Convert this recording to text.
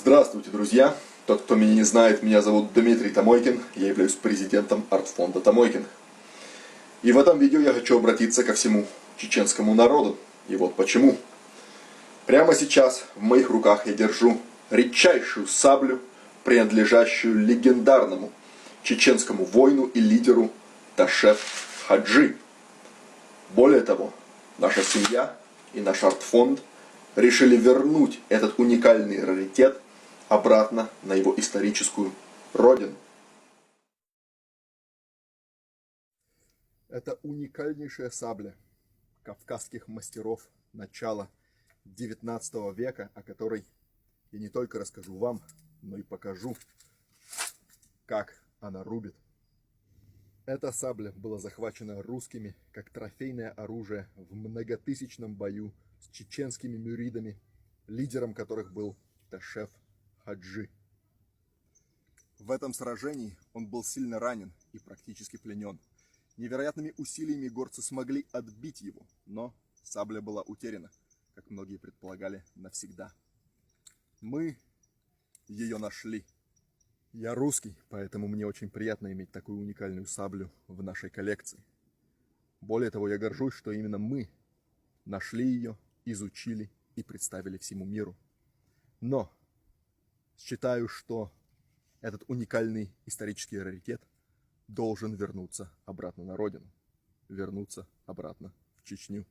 Здравствуйте, друзья! Тот, кто меня не знает, меня зовут Дмитрий Томойкин, я являюсь президентом арт-фонда Томойкин. И в этом видео я хочу обратиться ко всему чеченскому народу. И вот почему. Прямо сейчас в моих руках я держу редчайшую саблю, принадлежащую легендарному чеченскому воину и лидеру Ташеф Хаджи. Более того, наша семья и наш арт-фонд решили вернуть этот уникальный раритет обратно на его историческую родину. Это уникальнейшая сабля кавказских мастеров начала XIX века, о которой я не только расскажу вам, но и покажу, как она рубит. Эта сабля была захвачена русскими как трофейное оружие в многотысячном бою с чеченскими мюридами, лидером которых был Ташеф Хаджи. В этом сражении он был сильно ранен и практически пленен. Невероятными усилиями горцы смогли отбить его, но сабля была утеряна, как многие предполагали, навсегда. Мы ее нашли. Я русский, поэтому мне очень приятно иметь такую уникальную саблю в нашей коллекции. Более того, я горжусь, что именно мы нашли ее, изучили и представили всему миру. Но считаю, что этот уникальный исторический раритет должен вернуться обратно на родину, вернуться обратно в Чечню.